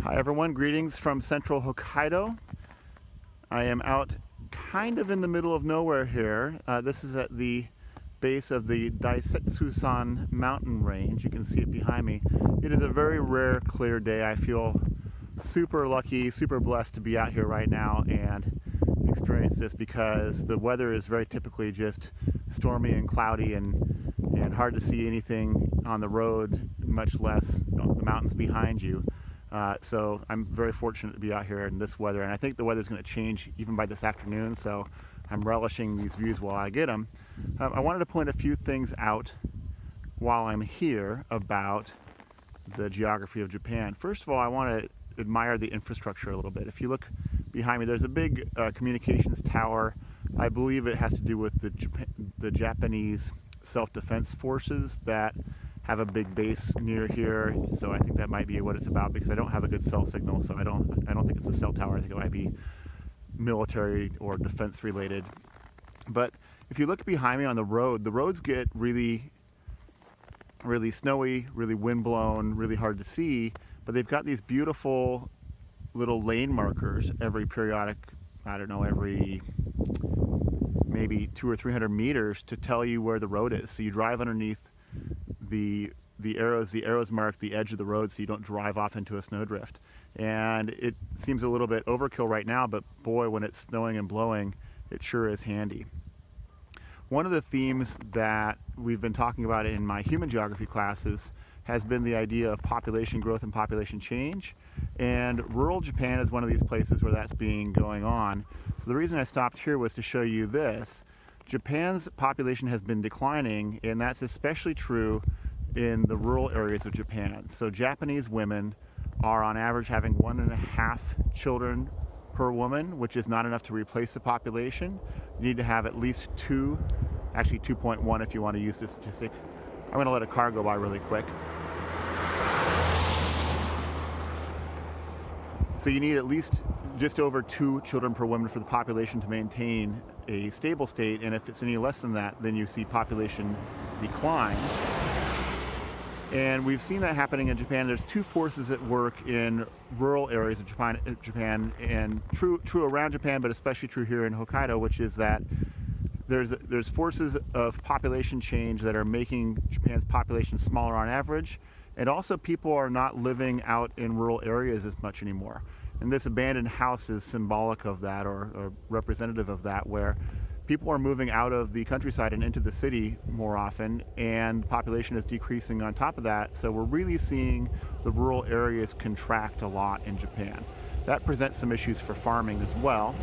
Hi everyone, greetings from central Hokkaido. I am out kind of in the middle of nowhere here. This is at the base of the Daisetsu-san mountain range. You can see it behind me. It is a very rare clear day. I feel super lucky, super blessed to be out here right now and experience this because the weather is very typically just stormy and cloudy and hard to see anything on the road, much less the mountains behind you. So I'm very fortunate to be out here in this weather, and I think the weather is going to change even by this afternoon, so I'm relishing these views while I get them. I wanted to point a few things out while I'm here about the geography of Japan. First of all, I want to admire the infrastructure a little bit. If you look behind me, there's a big communications tower. I believe it has to do with the Japanese self-defense forces that have a big base near here, so I think that might be what it's about, because I don't have a good cell signal, so I don't think it's a cell tower. I think it might be military or defense related. But if you look behind me on the roads get really snowy, really windblown, really hard to see, but they've got these beautiful little lane markers every periodic, I don't know, every maybe 200 or 300 meters to tell you where the road is. So you drive underneath the arrows mark the edge of the road so you don't drive off into a snowdrift. And it seems a little bit overkill right now, but boy, when it's snowing and blowing, it sure is handy. One of the themes that we've been talking about in my human geography classes has been the idea of population growth and population change, and rural Japan is one of these places where that's going on. So the reason I stopped here was to show you this. Japan's population has been declining, and that's especially true in the rural areas of Japan. So Japanese women are on average having 1.5 children per woman, which is not enough to replace the population. You need to have at least 2, actually 2.1 if you want to use this statistic. I'm going to let a car go by really quick. So you need at least just over 2 children per woman for the population to maintain a stable state, and if it's any less than that, then you see population decline. And we've seen that happening in Japan. There's 2 forces at work in rural areas of Japan, and true around Japan, but especially true here in Hokkaido, which is that there's forces of population change that are making Japan's population smaller on average, and also people are not living out in rural areas as much anymore. And this abandoned house is symbolic of that, or representative of that, where people are moving out of the countryside and into the city more often, and population is decreasing on top of that. So we're really seeing the rural areas contract a lot in Japan. That presents some issues for farming as well.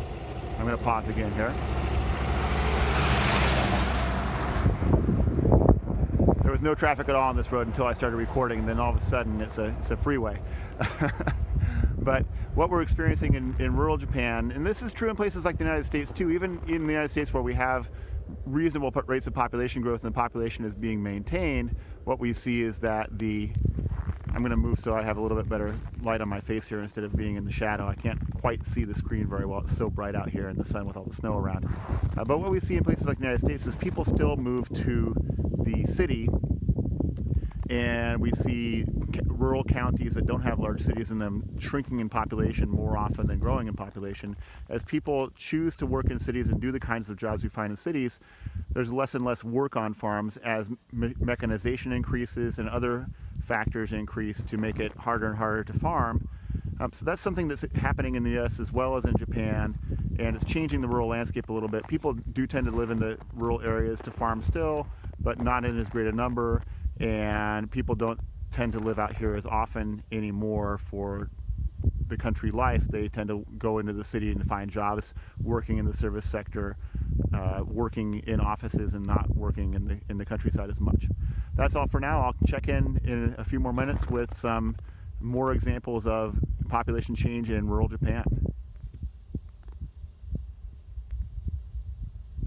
I'm going to pause again here. There was no traffic at all on this road until I started recording, and then all of a sudden it's a freeway. But what we're experiencing in rural Japan, and this is true in places like the United States too, even in the United States where we have reasonable rates of population growth and the population is being maintained, what we see is that I'm going to move so I have a little bit better light on my face here instead of being in the shadow. I can't quite see the screen very well. It's so bright out here in the sun with all the snow around. But what we see in places like the United States is people still move to the city, and we see rural counties that don't have large cities in them shrinking in population more often than growing in population. As people choose to work in cities and do the kinds of jobs we find in cities, there's less and less work on farms as mechanization increases and other factors increase to make it harder and harder to farm. So that's something that's happening in the US as well as in Japan, and it's changing the rural landscape a little bit. People do tend to live in the rural areas to farm still, but not in as great a number, and people don't tend to live out here as often anymore for the country life. They tend to go into the city and find jobs working in the service sector, working in offices, and not working in the countryside as much. That's all for now. I'll check in a few more minutes with some more examples of population change in rural Japan.